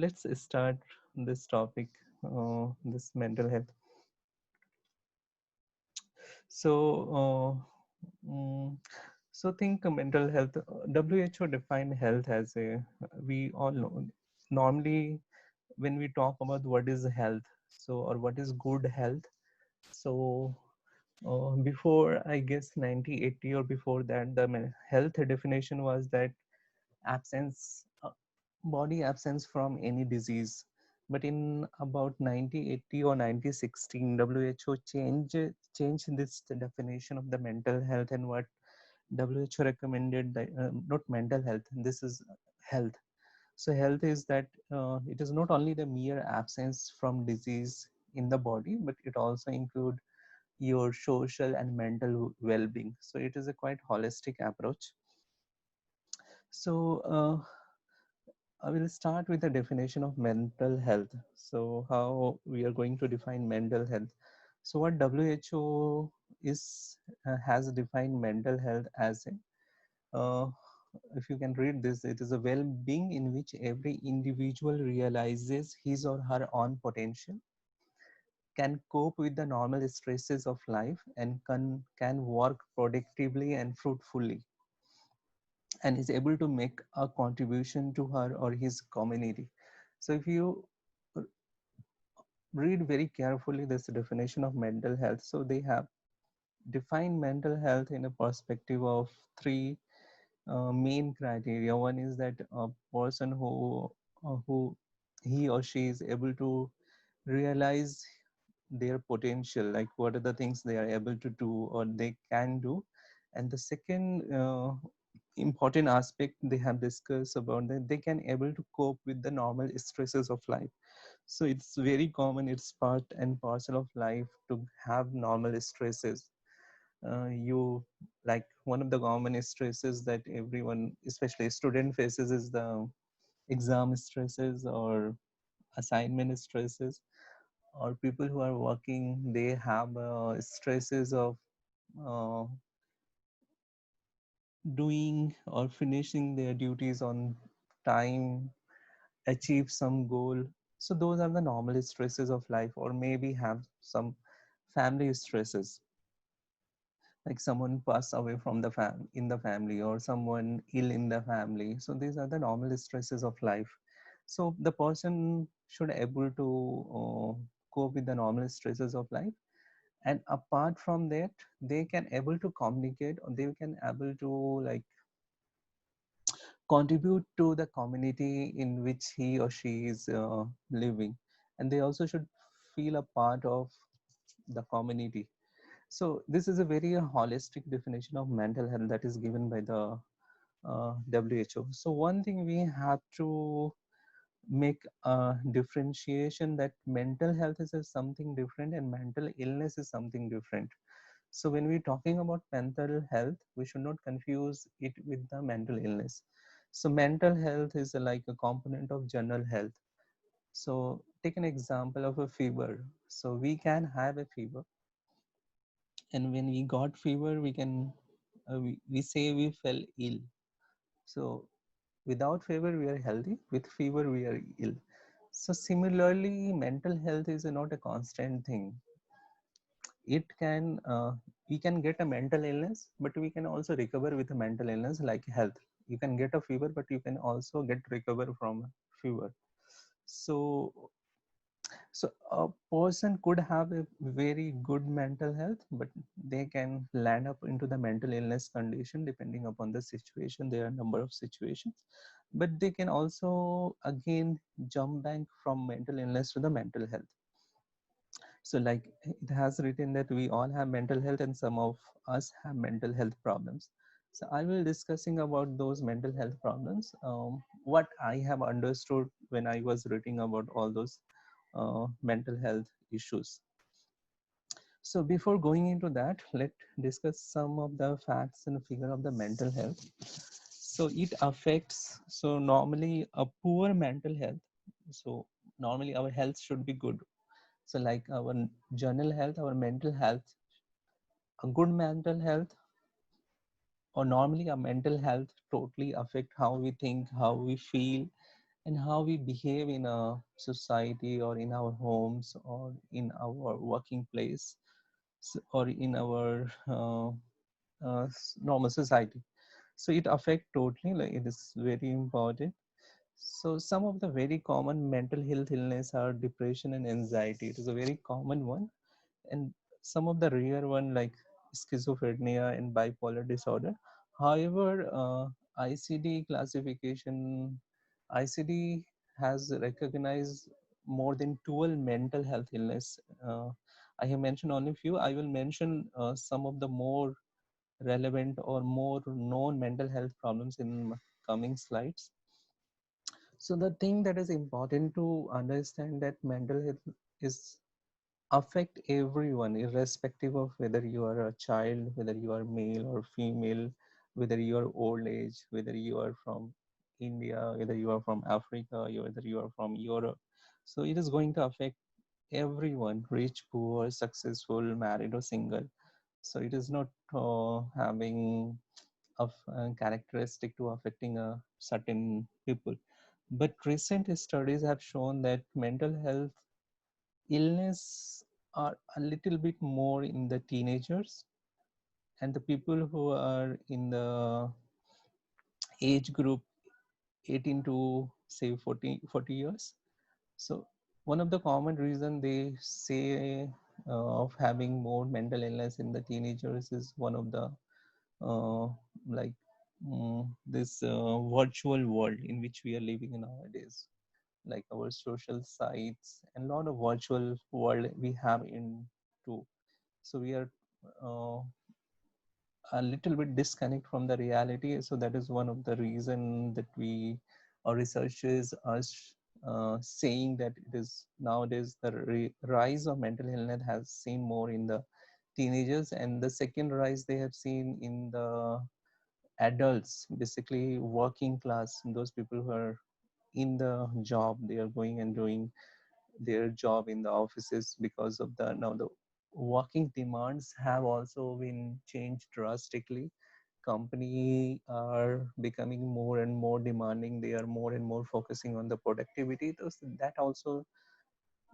Let's start this topic, this mental health. So, think mental health. WHO define health as a. We all know. Normally, when we talk about what is health, or what is good health. So, before I guess 1980 or before that, the health definition was that absence body absence from any disease. But in about 1980 or 1916, WHO changed this definition of the mental health, and what WHO recommended that not mental health, this is health. So health is that it is not only the mere absence from disease in the body, but it also include your social and mental well-being. So it is a quite holistic approach. So I will start with the definition of mental health. So, how we are going to define mental health. So, what WHO is has defined mental health as a, if you can read this, it is a well-being in which every individual realizes his or her own potential, can cope with the normal stresses of life, and can work productively and fruitfully, and is able to make a contribution to her or his community. So if you read very carefully this definition of mental health, so they have defined mental health in a perspective of three main criteria. One is that a person who he or she is able to realize their potential, like what are the things they are able to do or they can do. And the second important aspect they have discussed about that they can able to cope with the normal stresses of life. So it's very common, it's part and parcel of life to have normal stresses. You like one of the common stresses that everyone, especially student, faces is the exam stresses or assignment stresses, or people who are working, they have stresses of uh, doing or finishing their duties on time, achieve some goal. So those are the normal stresses of life, or maybe have some family stresses, like someone pass away from the in the family, or someone ill in the family. So these are the normal stresses of life. So the person should able to cope with the normal stresses of life, and apart from that they can able to communicate, or they can able to like contribute to the community in which he or she is living, and they also should feel a part of the community. So this is a very holistic definition of mental health that is given by the WHO. So one thing we have to make a differentiation, that mental health is something different and mental illness is something different. So when we're talking about mental health, we should not confuse it with the mental illness. So mental health is like a component of general health. So take an example of a fever. So we can have a fever, and when we got fever, we can we say we fell ill. So without fever, we are healthy. With fever, we are ill. So similarly, mental health is not a constant thing. It can we can get a mental illness, but we can also recover with a mental illness like health. You can get a fever, but you can also get recover from fever. So a person could have a very good mental health, but they can land up into the mental illness condition depending upon the situation. There are a number of situations, but they can also again jump back from mental illness to the mental health. So like it has written that we all have mental health and some of us have mental health problems. So I will discussing about those mental health problems, what I have understood when I was reading about all those mental health issues. So before going into that, let's discuss some of the facts and figure of the mental health. So it affects, so normally a poor mental health, so normally our health should be good. So like our general health, our mental health, a good mental health, or normally our mental health totally affect how we think, how we feel, and how we behave in a society or in our homes or in our working place, or in our normal society. So it affect totally, like it is very important. So some of the very common mental health illness are depression and anxiety. It is a very common one. And some of the rare one like schizophrenia and bipolar disorder. However, ICD classification, ICD has recognized more than 12 mental health illness. I have mentioned only few. I will mention some of the more relevant or more known mental health problems in coming slides. So the thing that is important to understand that mental health is affect everyone irrespective of whether you are a child, whether you are male or female, whether you are old age, whether you are from India, whether you are from Africa, whether you are from Europe. So it is going to affect everyone, rich, poor, successful, married or single. So it is not having of characteristic to affecting a certain people. But recent studies have shown that mental health illness are a little bit more in the teenagers and the people who are in the age group 18 to say 40 years. So one of the common reason they say of having more mental illness in the teenagers is one of the uh, like this virtual world in which we are living in nowadays, like our social sites and a lot of virtual world we have in too. So we are uh, a little bit disconnect from the reality. So that is one of the reason that we our researchers are saying that it is nowadays the rise of mental illness has seen more in the teenagers, and the second rise they have seen in the adults, basically working class, those people who are in the job, they are going and doing their job in the offices because of the now the working demands have also been changed drastically. Company are becoming more and more demanding, they are more and more focusing on the productivity. That also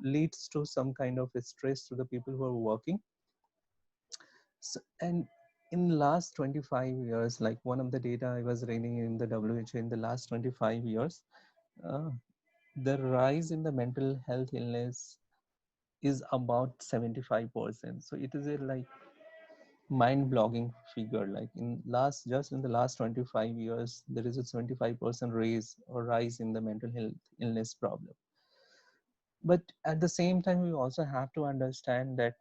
leads to some kind of stress to the people who are working. So, and in last 25 years, like one of the data I was reading in the WHO, in the last 25 years, uh, the rise in the mental health illness is about 75%. So it is a like mind-blogging figure. Like in last just in the last 25 years, there is a 75% raise or rise in the mental health illness problem. But at the same time, we also have to understand that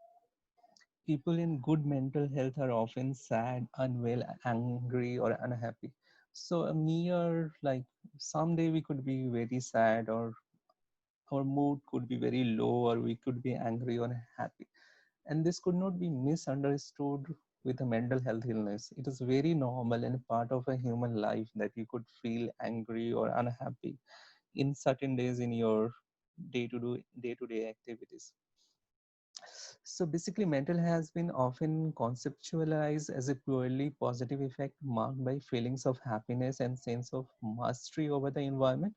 people in good mental health are often sad, unwell, angry, or unhappy. So a mere like someday we could be very sad, or our mood could be very low, or we could be angry or happy. And this could not be misunderstood with a mental health illness. It is very normal and part of a human life that you could feel angry or unhappy in certain days in your day-to-day activities. So basically, mental has been often conceptualized as a purely positive effect marked by feelings of happiness and sense of mastery over the environment.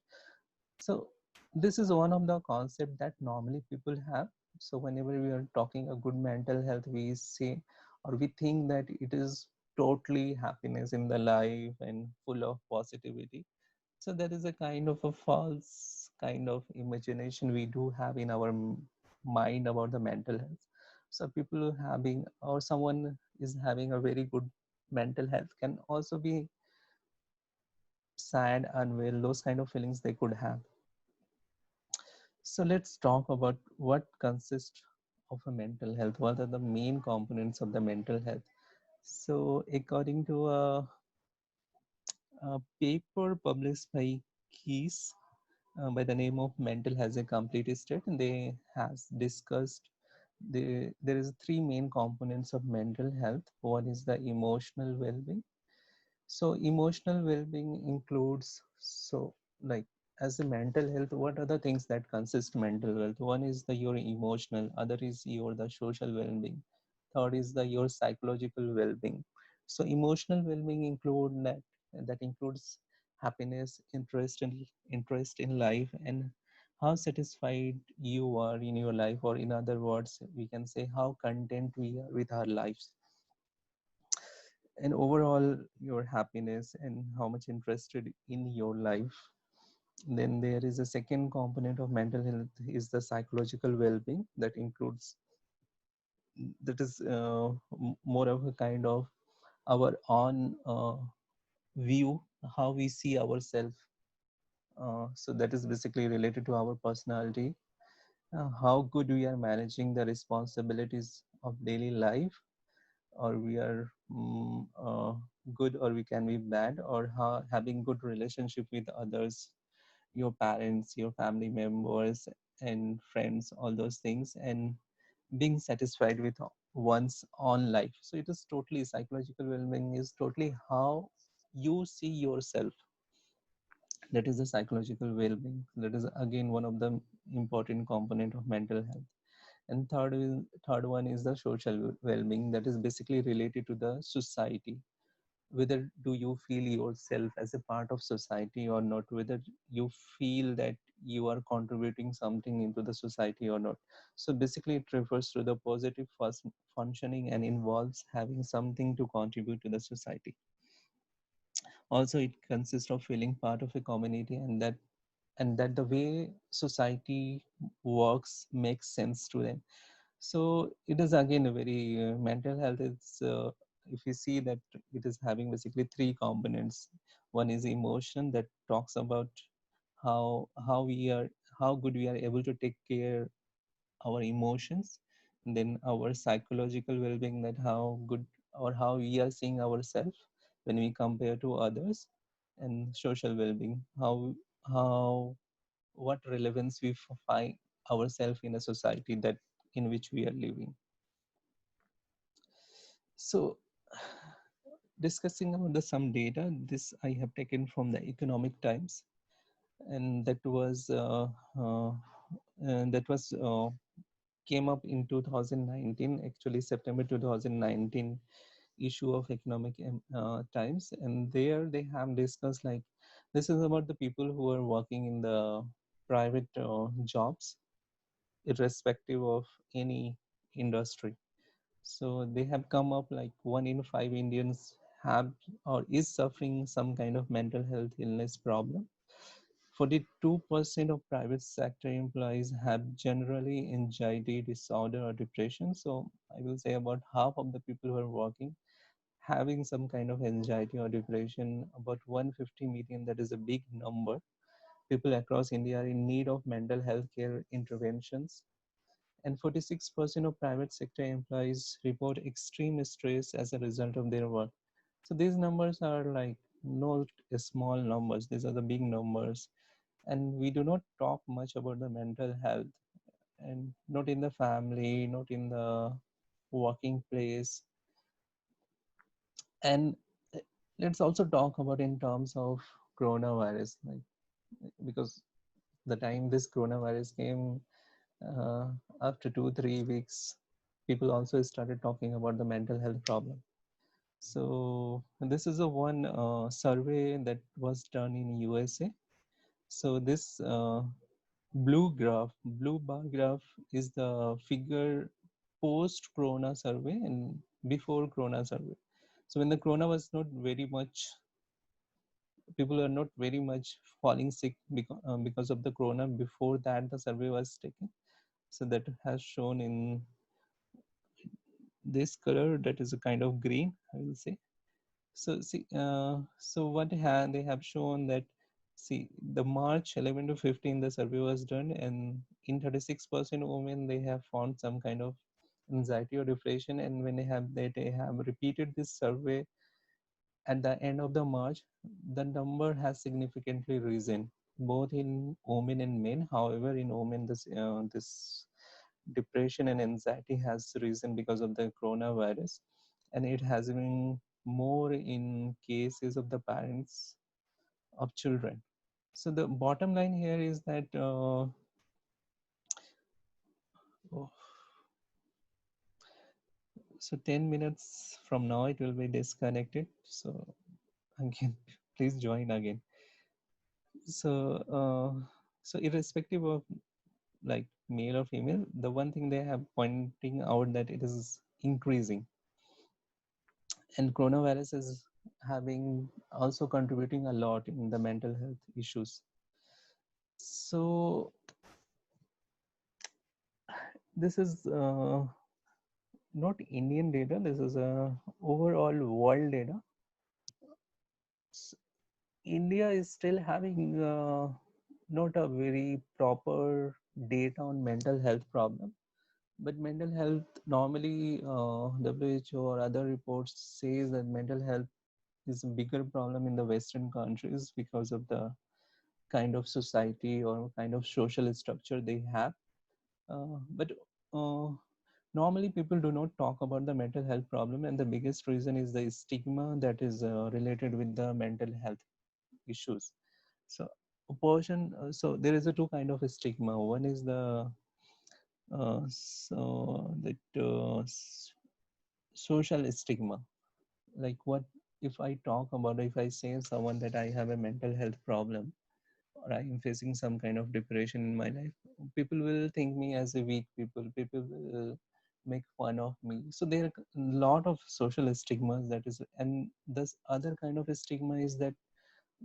So this is one of the concept that normally people have. So whenever we are talking a good mental health, we say or we think that it is totally happiness in the life and full of positivity. So that is a kind of a false kind of imagination we do have in our mind about the mental health. So people having or someone is having a very good mental health can also be sad, unwell, those kind of feelings they could have. So let's talk about what consists of a mental health. What are the main components of the mental health? So according to a paper published by Keys by the name of Mental has a Complete State, and they has discussed there is three main components of mental health. One is the emotional well-being. So emotional well-being includes, so like as a mental health, what are the things that consist mental health? One is the your emotional, other is your the social well-being, third is the your psychological well-being. So emotional well-being include that includes happiness, interest in life, and how satisfied you are in your life, or in other words, we can say how content we are with our lives, and overall your happiness and how much interested in your life. Then there is a second component of mental health is the psychological well-being that includes, that is more of a kind of our own view, how we see ourselves. So that is basically related to our personality, how good we are managing the responsibilities of daily life, or we are good, or we can be bad, or how having good relationship with others, your parents, your family members, and friends, all those things, and being satisfied with one's own life. So it is totally psychological well-being is totally how you see yourself. That is the psychological well-being. That is again one of the important component of mental health. And third one is the social well-being, that is basically related to the society. Whether do you feel yourself as a part of society or not, whether you feel that you are contributing something into the society or not. So basically it refers to the positive functioning and involves having something to contribute to the society. Also it consists of feeling part of a community, and that the way society works makes sense to them. So it is again a very mental health is if you see that it is having basically three components. One is emotion, that talks about how we are, how good we are able to take care our emotions. And then our psychological well-being, that how good or how we are seeing ourselves when we compare to others. And social well-being, how what relevance we find ourselves in a society that in which we are living. So discussing about the some data, this I have taken from the Economic Times, and uh, that was came up in 2019, actually September 2019 issue of Economic Times. And there they have discussed, like, this is about the people who are working in the private jobs, irrespective of any industry. So they have come up like 1 in 5 Indians have or is suffering some kind of mental health illness problem. 42% of private sector employees have generally anxiety disorder or depression. So I will say about half of the people who are working having some kind of anxiety or depression. About 150 million, that is a big number. People across India are in need of mental health care interventions, and 46% of private sector employees report extreme stress as a result of their work. So these numbers are like not small numbers, these are the big numbers. And we do not talk much about the mental health, and not in the family, not in the working place. And let's also talk about in terms of coronavirus, like, because the time this coronavirus came, uh, after 2 3 weeks, people also started talking about the mental health problem. So this is a one survey that was done in USA. So this blue bar graph is the figure post corona survey and before corona survey. So when the corona was not very much, people are not very much falling sick because of the corona. Before that, the survey was taken. So that has shown in this color, that is a kind of green, I will say. So see, so what they have shown that, see, the March 11 to 15 the survey was done, and in 36% women they have found some kind of anxiety or depression. And when they have repeated this survey at the end of the March, the number has significantly risen, both in women and men. However, in women, this depression and anxiety has risen because of the coronavirus, and it has been more in cases of the parents of children. So the bottom line here is that oh, so 10 minutes from now it will be disconnected. So again, please join again. So so irrespective of like male or female, the one thing they have pointing out that it is increasing, and coronavirus is having also contributing a lot in the mental health issues. So this is not Indian data, this is overall world data. S- India is still having not a very proper data on mental health problem, but mental health normally WHO or other reports says that mental health is a bigger problem in the Western countries because of the kind of society or kind of social structure they have. But uh, normally people do not talk about the mental health problem, and the biggest reason is the stigma that is related with the mental health issues. So a person, so there is a two kind of a stigma. One is the so that social stigma. Like what if I talk about, if I say someone that I have a mental health problem or I am facing some kind of depression in my life, people will think me as a weak people. People will make fun of me. So there are a lot of social stigmas that is, and this other kind of a stigma is that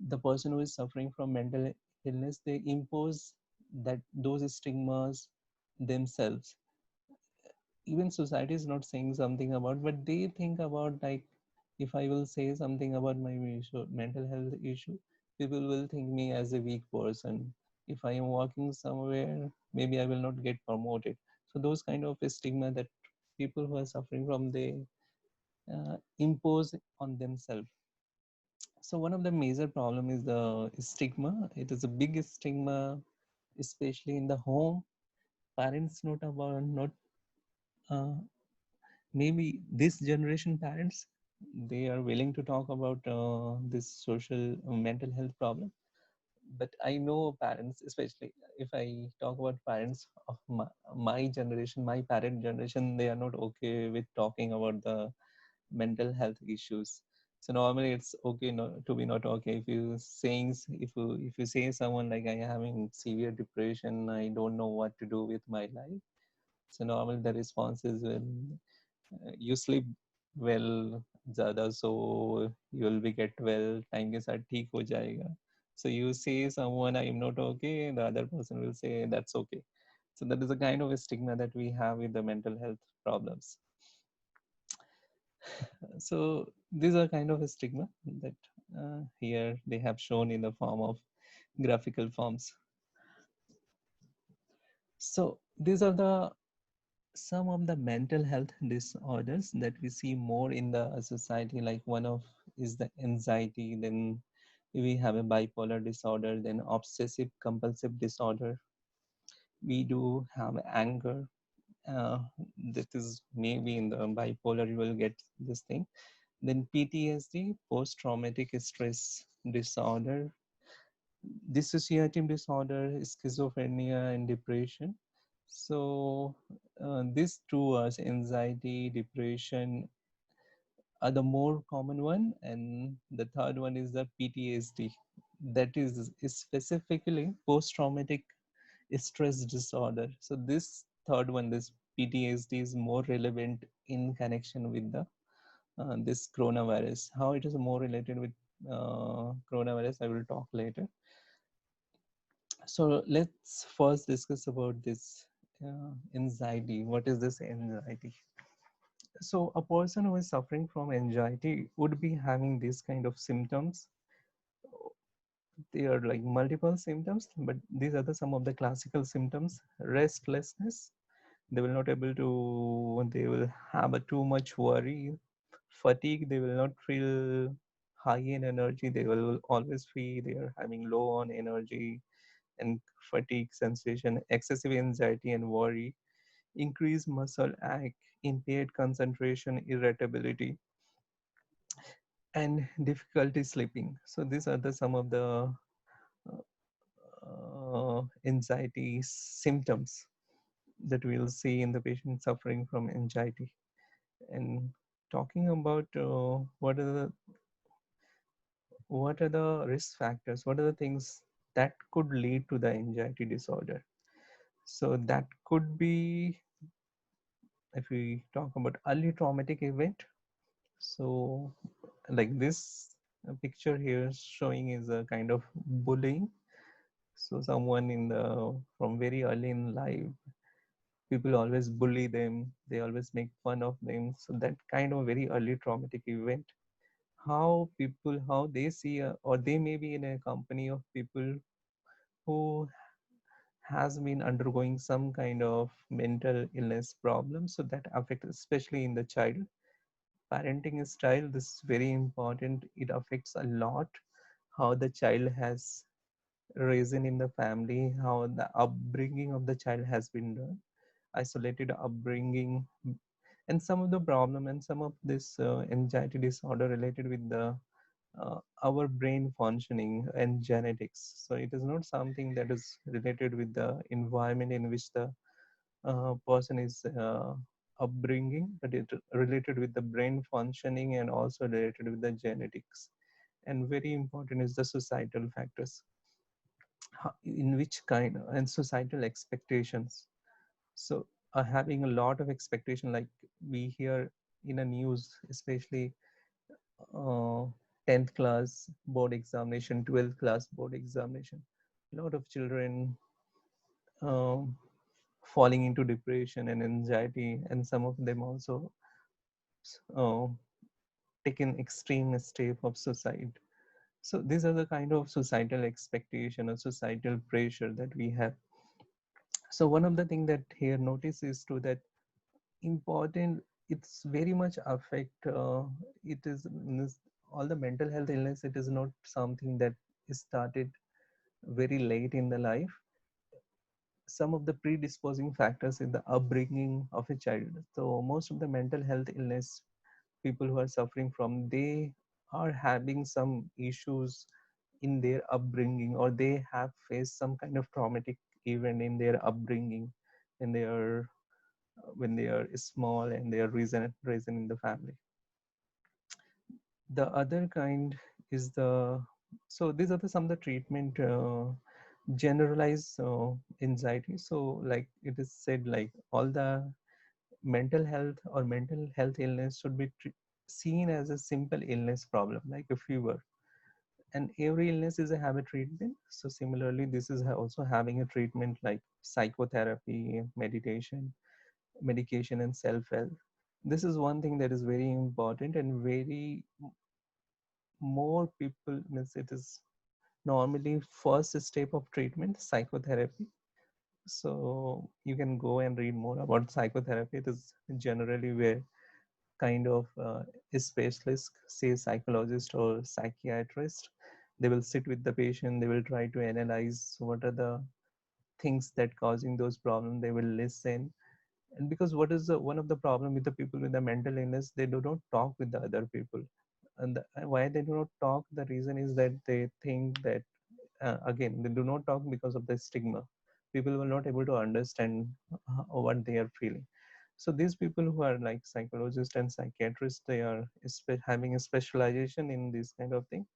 the person who is suffering from mental illness, they impose that those stigmas themselves. Even society is not saying something about, but they think about like, if I will say something about my issue, mental health issue, people will think me as a weak person. If I am working somewhere, maybe I will not get promoted. So those kind of stigma that people who are suffering from, they impose on themselves. So one of the major problem is the stigma. It is a big stigma, especially in the home. Parents not about not uh, maybe this generation parents, they are willing to talk about this social mental health problem. But I know parents, especially if I talk about parents of my generation, my parent generation, they are not okay with talking about the mental health issues. So normally it's okay not to be not okay if you saying, if you say someone like I am having severe depression, I don't know what to do with my life. So normally the response is, well, you sleep well ज़्यादा, so you will be get well, time के साथ ठीक हो जाएगा. So you say someone I am not okay, the other person will say that's okay. So that is a kind of a stigma that we have with the mental health problems. So these are kind of a stigma that here they have shown in the form of graphical forms. So these are the some of the mental health disorders that we see more in the society. Like one of is the anxiety, then we have a bipolar disorder, then obsessive compulsive disorder. We do have anger. uh, that is maybe in the bipolar you will get this thing. Then PTSD, post traumatic stress disorder, dissociative disorder, schizophrenia, and depression. So these two are anxiety, depression are the more common one, and the third one is the PTSD. That is specifically post-traumatic stress disorder. So this third one, this PTSD, is more relevant in connection with the this coronavirus. How it is more related with coronavirus, I will talk later. So let's first discuss about this anxiety. What is this anxiety? So a person who is suffering from anxiety would be having these kind of symptoms. They are like multiple symptoms, but these are the some of the classical symptoms. Restlessness. They will not able to. They will have a too much worry. Fatigue. They will not feel high in energy. They will always feel they are having low on energy and fatigue sensation, excessive anxiety and worry, increased muscle ache, impaired concentration, irritability, and difficulty sleeping. So these are the some of the anxiety symptoms that we'll see in the patient suffering from anxiety. And talking about what are the risk factors, what are the things that could lead to the anxiety disorder. So that could be, if we talk about early traumatic event. So like this picture here showing is a kind of bullying. So someone in the from very early in life, people always bully them, they always make fun of them. So that kind of very early traumatic event, how people, how they see or they may be in a company of people who has been undergoing some kind of mental illness problem, so that affects especially in the child parenting style. This is very important. It affects a lot how the child has risen in the family, how the upbringing of the child has been done, isolated upbringing, and some of the problem and some of this anxiety disorder related with the our brain functioning and genetics. So it is not something that is related with the environment in which the person is upbringing, but it related with the brain functioning and also related with the genetics. And very important is the societal factors, in which kind, and societal expectations. So having a lot of expectation, like we hear in a news, especially uh, 10th class board examination, 12th class board examination, a lot of children um, falling into depression and anxiety, and some of them also uh, taken extreme step of suicide. So these are the kind of societal expectation or societal pressure that we have. So one of the thing that here notice is to that important, it's very much affect it is all the mental health illness. It is not something that is started very late in the life. Some of the predisposing factors in the upbringing of a child. So most of the mental health illness people who are suffering from, they are having some issues in their upbringing, or they have faced some kind of traumatic event in their upbringing, when they are when they are small and they are risen in the family. The other kind is the, so these are the some of the treatment generalized anxiety. So like it is said, like all the mental health or mental health illness should be seen as a simple illness problem like a fever, and every illness is a have a treatment. So similarly this is also having a treatment like psychotherapy, meditation, medication, and self help. This is one thing that is very important, and very more people means it is normally first step of treatment, psychotherapy. So you can go and read more about psychotherapy. It is generally where kind of a specialist, say psychologist or psychiatrist, they will sit with the patient, they will try to analyze what are the things that causing those problems, they will listen. And because what is one of the problem with the people with the mental illness, they do not talk with the other people. And why they do not talk, the reason is that they think that again they do not talk because of the stigma. People will not able to understand what they are feeling. So these people who are like psychologists and psychiatrists, they are having a specialization in this kind of thing.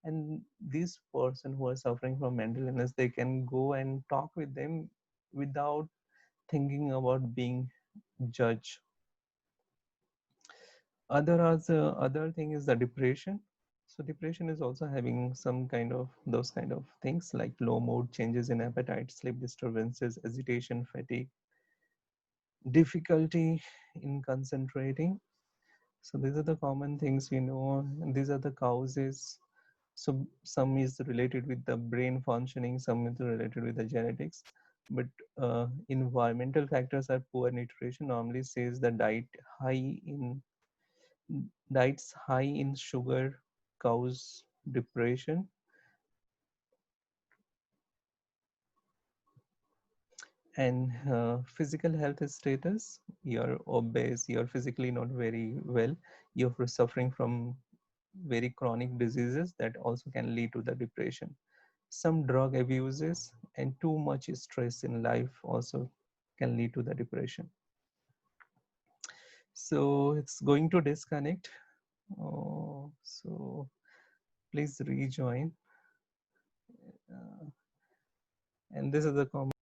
And these person who are suffering from mental illness, they can go and talk with them without thinking about being judged. Other thing is the depression. So depression is also having some kind of those kind of things like low mood, changes in appetite, sleep disturbances, agitation, fatigue, difficulty in concentrating. So these are the common things we know, and these are the causes. So some is related with the brain functioning, some is related with the genetics. But environmental factors are poor nutrition. Normally says the high in diets high in sugar cause depression. And physical health status, you're obese, you're physically not very well, you're suffering from very chronic diseases that also can lead to the depression. Some drug abuses and too much stress in life also can lead to the depression. So it's going to disconnect. So please rejoin. And this is the common